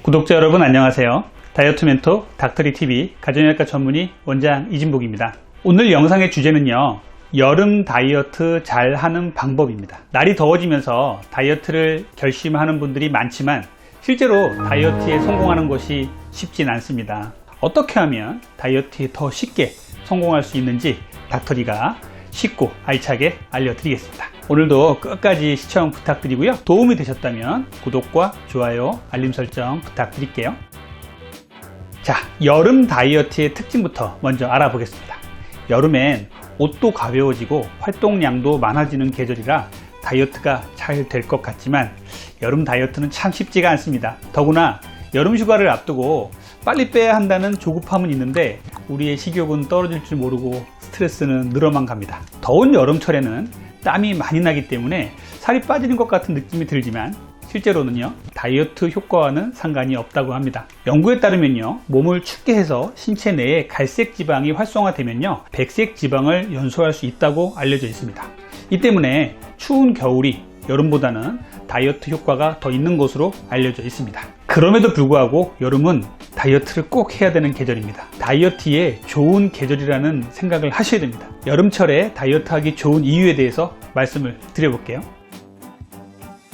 구독자 여러분 안녕하세요. 다이어트 멘토 닥터리TV 가정의학과 전문의 원장 이진복입니다. 오늘 영상의 주제는요, 여름 다이어트 잘하는 방법입니다. 날이 더워지면서 다이어트를 결심하는 분들이 많지만 실제로 다이어트에 성공하는 것이 쉽진 않습니다. 어떻게 하면 다이어트에 더 쉽게 성공할 수 있는지 닥터리가 쉽고 알차게 알려드리겠습니다. 오늘도 끝까지 시청 부탁드리고요. 도움이 되셨다면 구독과 좋아요, 알림 설정 부탁드릴게요. 자, 여름 다이어트의 특징부터 먼저 알아보겠습니다. 여름엔 옷도 가벼워지고 활동량도 많아지는 계절이라 다이어트가 잘 될 것 같지만 여름 다이어트는 참 쉽지가 않습니다. 더구나 여름 휴가를 앞두고 빨리 빼야 한다는 조급함은 있는데 우리의 식욕은 떨어질 줄 모르고 스트레스는 늘어만 갑니다. 더운 여름철에는 땀이 많이 나기 때문에 살이 빠지는 것 같은 느낌이 들지만 실제로는요, 다이어트 효과와는 상관이 없다고 합니다. 연구에 따르면요, 몸을 춥게 해서 신체 내에 갈색 지방이 활성화되면요, 백색 지방을 연소할 수 있다고 알려져 있습니다. 이 때문에 추운 겨울이 여름보다는 다이어트 효과가 더 있는 것으로 알려져 있습니다. 그럼에도 불구하고 여름은 다이어트를 꼭 해야 되는 계절입니다. 다이어트에 좋은 계절이라는 생각을 하셔야 됩니다. 여름철에 다이어트하기 좋은 이유에 대해서 말씀을 드려볼게요.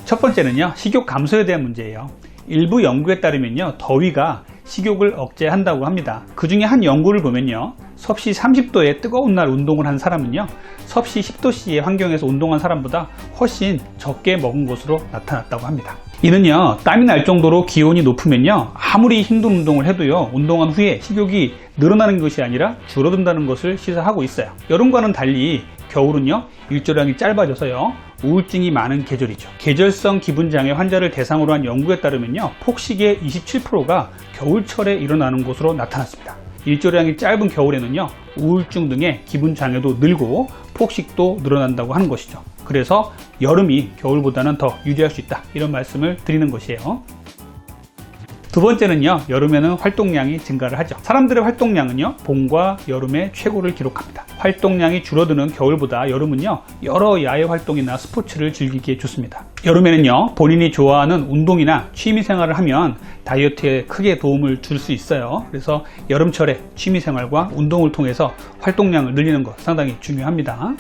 첫 번째는요, 식욕 감소에 대한 문제예요. 일부 연구에 따르면요, 더위가 식욕을 억제한다고 합니다. 그 중에 한 연구를 보면요, 섭씨 30도의 뜨거운 날 운동을 한 사람은요, 섭씨 10도씨의 환경에서 운동한 사람보다 훨씬 적게 먹은 것으로 나타났다고 합니다. 이는요, 땀이 날 정도로 기온이 높으면요, 아무리 힘든 운동을 해도요, 운동한 후에 식욕이 늘어나는 것이 아니라 줄어든다는 것을 시사하고 있어요. 여름과는 달리 겨울은요, 일조량이 짧아져서요, 우울증이 많은 계절이죠. 계절성 기분장애 환자를 대상으로 한 연구에 따르면요, 폭식의 27%가 겨울철에 일어나는 것으로 나타났습니다. 일조량이 짧은 겨울에는요, 우울증 등의 기분장애도 늘고 폭식도 늘어난다고 하는 것이죠. 그래서 여름이 겨울보다는 더 유리할 수 있다, 이런 말씀을 드리는 것이에요. 두 번째는요, 여름에는 활동량이 증가를 하죠. 사람들의 활동량은요, 봄과 여름에 최고를 기록합니다. 활동량이 줄어드는 겨울보다 여름은요, 여러 야외 활동이나 스포츠를 즐기기에 좋습니다. 여름에는요, 본인이 좋아하는 운동이나 취미생활을 하면 다이어트에 크게 도움을 줄 수 있어요. 그래서 여름철에 취미생활과 운동을 통해서 활동량을 늘리는 것 상당히 중요합니다.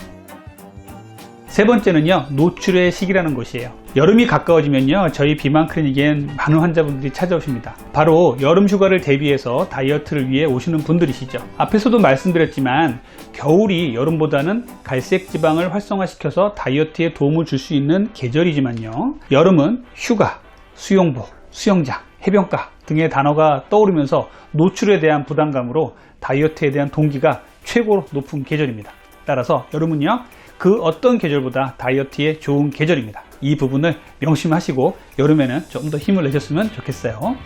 세 번째는요, 노출의 시기라는 것이에요. 여름이 가까워지면요, 저희 비만 클리닉엔 많은 환자분들이 찾아오십니다. 바로 여름 휴가를 대비해서 다이어트를 위해 오시는 분들이시죠. 앞에서도 말씀드렸지만 겨울이 여름보다는 갈색 지방을 활성화시켜서 다이어트에 도움을 줄 수 있는 계절이지만요, 여름은 휴가, 수영복, 수영장, 해변가 등의 단어가 떠오르면서 노출에 대한 부담감으로 다이어트에 대한 동기가 최고로 높은 계절입니다. 따라서 여름은요, 그 어떤 계절보다 다이어트에 좋은 계절입니다. 이 부분을 명심하시고 여름에는 좀 더 힘을 내셨으면 좋겠어요.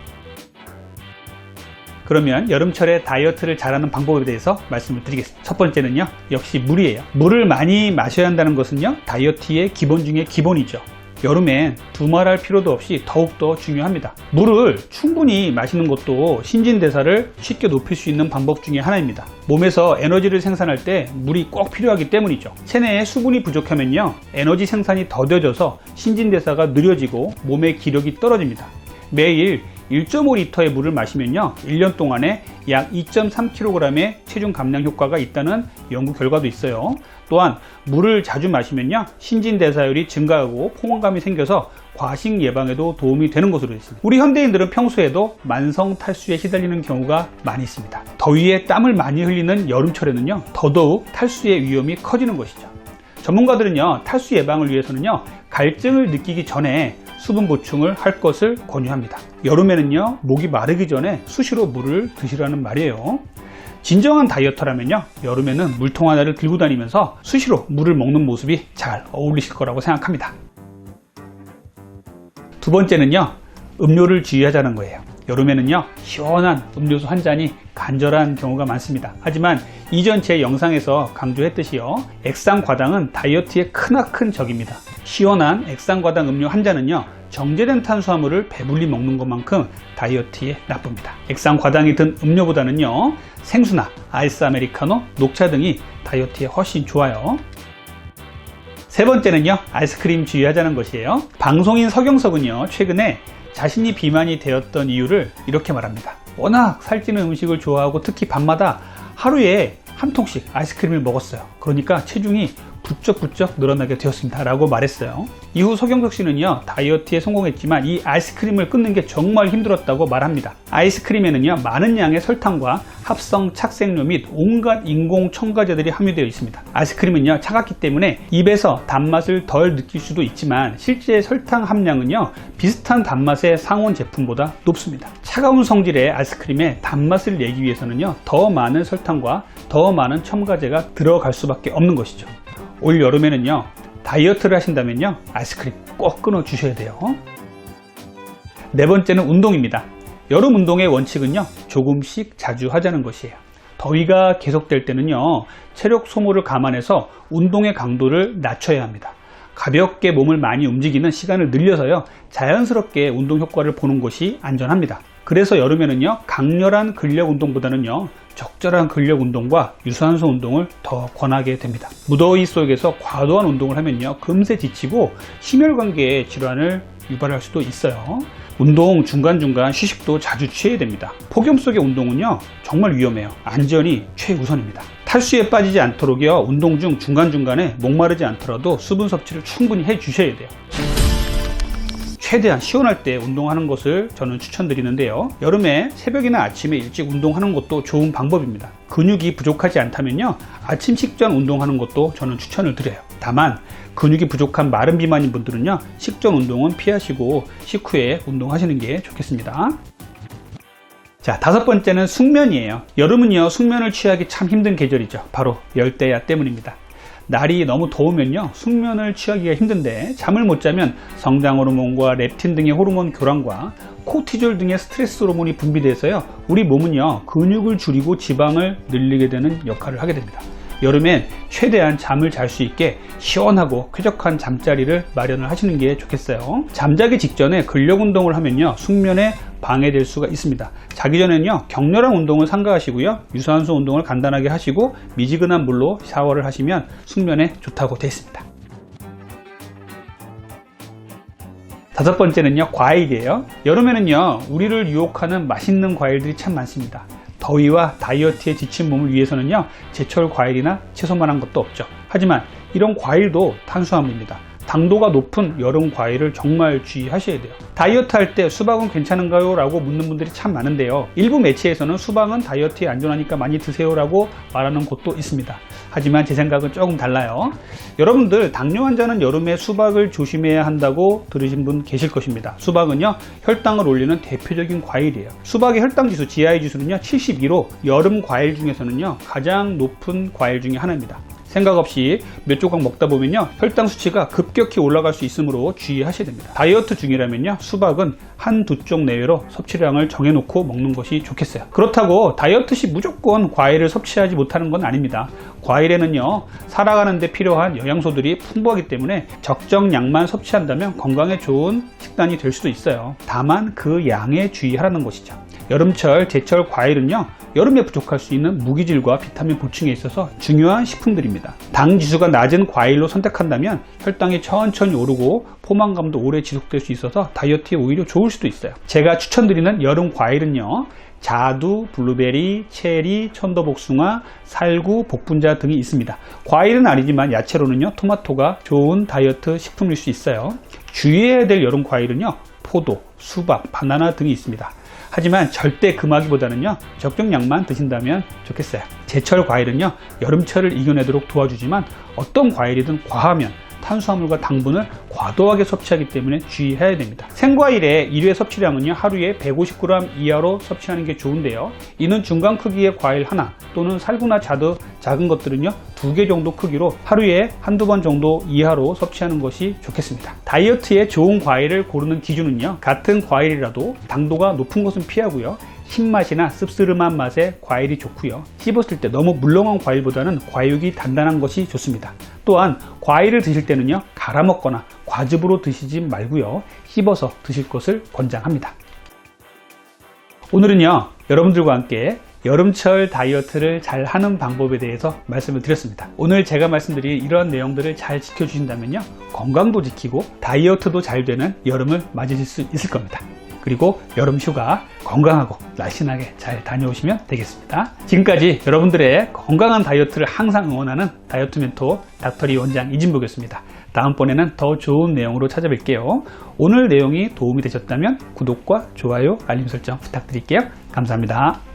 그러면 여름철에 다이어트를 잘하는 방법에 대해서 말씀을 드리겠습니다. 첫 번째는요, 역시 물이에요. 물을 많이 마셔야 한다는 것은요, 다이어트의 기본 중에 기본이죠. 여름엔 두말할 필요도 없이 더욱더 중요합니다. 물을 충분히 마시는 것도 신진대사를 쉽게 높일 수 있는 방법 중에 하나입니다. 몸에서 에너지를 생산할 때 물이 꼭 필요하기 때문이죠. 체내에 수분이 부족하면요, 에너지 생산이 더뎌져서 신진대사가 느려지고 몸의 기력이 떨어집니다. 매일 1.5리터의 물을 마시면요, 1년 동안에 약 2.3kg의 체중 감량 효과가 있다는 연구 결과도 있어요. 또한 물을 자주 마시면요, 신진대사율이 증가하고 포만감이 생겨서 과식 예방에도 도움이 되는 것으로 있습니다. 우리 현대인들은 평소에도 만성 탈수에 시달리는 경우가 많이 있습니다. 더위에 땀을 많이 흘리는 여름철에는요, 더더욱 탈수의 위험이 커지는 것이죠. 전문가들은요, 탈수 예방을 위해서는요, 갈증을 느끼기 전에 수분 보충을 할 것을 권유합니다. 여름에는요, 목이 마르기 전에 수시로 물을 드시라는 말이에요. 진정한 다이어터라면요, 여름에는 물통 하나를 들고 다니면서 수시로 물을 먹는 모습이 잘 어울리실 거라고 생각합니다. 두 번째는요, 음료를 주의하자는 거예요. 여름에는요, 시원한 음료수 한 잔이 간절한 경우가 많습니다. 하지만 이전 제 영상에서 강조했듯이요, 액상과당은 다이어트의 크나큰 적입니다. 시원한 액상과당 음료 한 잔은요, 정제된 탄수화물을 배불리 먹는 것만큼 다이어트에 나쁩니다. 액상과당이 든 음료보다는요, 생수나 아이스 아메리카노, 녹차 등이 다이어트에 훨씬 좋아요. 세 번째는요, 아이스크림 주의하자는 것이에요. 방송인 서경석은요, 최근에 자신이 비만이 되었던 이유를 이렇게 말합니다. 워낙 살찌는 음식을 좋아하고 특히 밤마다 하루에 한 통씩 아이스크림을 먹었어요. 그러니까 체중이 부쩍부쩍 늘어나게 되었습니다 라고 말했어요. 이후 서경석 씨는요, 다이어트에 성공했지만 이 아이스크림을 끊는 게 정말 힘들었다고 말합니다. 아이스크림에는요, 많은 양의 설탕과 합성 착색료 및 온갖 인공 첨가제들이 함유되어 있습니다. 아이스크림은요, 차갑기 때문에 입에서 단맛을 덜 느낄 수도 있지만 실제 설탕 함량은요, 비슷한 단맛의 상온 제품보다 높습니다. 차가운 성질의 아이스크림에 단맛을 내기 위해서는요, 더 많은 설탕과 더 많은 첨가제가 들어갈 수밖에 없는 것이죠. 올 여름에는요, 다이어트를 하신다면요, 아이스크림 꼭 끊어 주셔야 돼요. 네 번째는 운동입니다. 여름 운동의 원칙은요, 조금씩 자주 하자는 것이에요. 더위가 계속될 때는요, 체력 소모를 감안해서 운동의 강도를 낮춰야 합니다. 가볍게 몸을 많이 움직이는 시간을 늘려서요, 자연스럽게 운동 효과를 보는 것이 안전합니다. 그래서 여름에는요, 강렬한 근력 운동보다는요, 적절한 근력 운동과 유산소 운동을 더 권하게 됩니다. 무더위 속에서 과도한 운동을 하면요, 금세 지치고 심혈관계 질환을 유발할 수도 있어요. 운동 중간중간 휴식도 자주 취해야 됩니다. 폭염 속의 운동은요, 정말 위험해요. 안전이 최우선입니다. 탈수에 빠지지 않도록요, 운동 중 중간중간에 목마르지 않더라도 수분 섭취를 충분히 해 주셔야 돼요. 최대한 시원할 때 운동하는 것을 저는 추천드리는데요. 여름에 새벽이나 아침에 일찍 운동하는 것도 좋은 방법입니다. 근육이 부족하지 않다면요, 아침 식전 운동하는 것도 저는 추천을 드려요. 다만 근육이 부족한 마른 비만인 분들은요, 식전 운동은 피하시고 식후에 운동하시는 게 좋겠습니다. 자, 다섯 번째는 숙면이에요. 여름은요, 숙면을 취하기 참 힘든 계절이죠. 바로 열대야 때문입니다. 날이 너무 더우면요, 숙면을 취하기가 힘든데 잠을 못 자면 성장 호르몬과 렙틴 등의 호르몬 교란과 코티졸 등의 스트레스 호르몬이 분비돼서요, 우리 몸은요, 근육을 줄이고 지방을 늘리게 되는 역할을 하게 됩니다. 여름엔 최대한 잠을 잘 수 있게 시원하고 쾌적한 잠자리를 마련을 하시는 게 좋겠어요. 잠자기 직전에 근력 운동을 하면요, 숙면에 방해될 수가 있습니다. 자기 전에는요, 격렬한 운동을 삼가하시고요, 유산소 운동을 간단하게 하시고 미지근한 물로 샤워를 하시면 숙면에 좋다고 되어 있습니다. 다섯 번째는요, 과일이에요. 여름에는요, 우리를 유혹하는 맛있는 과일들이 참 많습니다. 더위와 다이어트에 지친 몸을 위해서는요, 제철 과일이나 채소만한 것도 없죠. 하지만 이런 과일도 탄수화물입니다. 당도가 높은 여름 과일을 정말 주의하셔야 돼요. 다이어트 할 때 수박은 괜찮은가요? 라고 묻는 분들이 참 많은데요, 일부 매체에서는 수박은 다이어트에 안전하니까 많이 드세요 라고 말하는 곳도 있습니다. 하지만 제 생각은 조금 달라요. 여러분들 당뇨 환자는 여름에 수박을 조심해야 한다고 들으신 분 계실 것입니다. 수박은요, 혈당을 올리는 대표적인 과일이에요. 수박의 혈당 지수 GI 지수는요 72로 여름 과일 중에서는요 가장 높은 과일 중에 하나입니다. 생각 없이 몇 조각 먹다 보면요, 혈당 수치가 급격히 올라갈 수 있으므로 주의하셔야 됩니다. 다이어트 중이라면요, 수박은 한두 쪽 내외로 섭취량을 정해놓고 먹는 것이 좋겠어요. 그렇다고 다이어트 시 무조건 과일을 섭취하지 못하는 건 아닙니다. 과일에는요, 살아가는 데 필요한 영양소들이 풍부하기 때문에 적정량만 섭취한다면 건강에 좋은 식단이 될 수도 있어요. 다만 그 양에 주의하라는 것이죠. 여름철, 제철 과일은요, 여름에 부족할 수 있는 무기질과 비타민 보충에 있어서 중요한 식품들입니다. 당 지수가 낮은 과일로 선택한다면 혈당이 천천히 오르고 포만감도 오래 지속될 수 있어서 다이어트에 오히려 좋을 수도 있어요. 제가 추천드리는 여름 과일은요, 자두, 블루베리, 체리, 천도복숭아, 살구, 복분자 등이 있습니다. 과일은 아니지만 야채로는요, 토마토가 좋은 다이어트 식품일 수 있어요. 주의해야 될 여름 과일은요, 포도, 수박, 바나나 등이 있습니다. 하지만 절대 금하기보다는요, 적정량만 드신다면 좋겠어요. 제철 과일은요, 여름철을 이겨내도록 도와주지만 어떤 과일이든 과하면 탄수화물과 당분을 과도하게 섭취하기 때문에 주의해야 됩니다. 생과일의 일회 섭취량은요, 하루에 150g 이하로 섭취하는 게 좋은데요, 이는 중간 크기의 과일 하나 또는 살구나 자두 작은 것들은요 2개 정도 크기로 하루에 한두 번 정도 이하로 섭취하는 것이 좋겠습니다. 다이어트에 좋은 과일을 고르는 기준은요, 같은 과일이라도 당도가 높은 것은 피하고요, 신맛이나 씁쓸한 맛의 과일이 좋고요, 씹었을 때 너무 물렁한 과일보다는 과육이 단단한 것이 좋습니다. 또한 과일을 드실 때는요, 갈아 먹거나 과즙으로 드시지 말고요, 씹어서 드실 것을 권장합니다. 오늘은요, 여러분들과 함께 여름철 다이어트를 잘 하는 방법에 대해서 말씀을 드렸습니다. 오늘 제가 말씀드린 이러한 내용들을 잘 지켜주신다면요, 건강도 지키고 다이어트도 잘 되는 여름을 맞으실 수 있을 겁니다. 그리고 여름 휴가 건강하고 날씬하게 잘 다녀오시면 되겠습니다. 지금까지 여러분들의 건강한 다이어트를 항상 응원하는 다이어트 멘토 닥터리 원장 이진복이었습니다. 다음번에는 더 좋은 내용으로 찾아뵐게요. 오늘 내용이 도움이 되셨다면 구독과 좋아요, 알림 설정 부탁드릴게요. 감사합니다.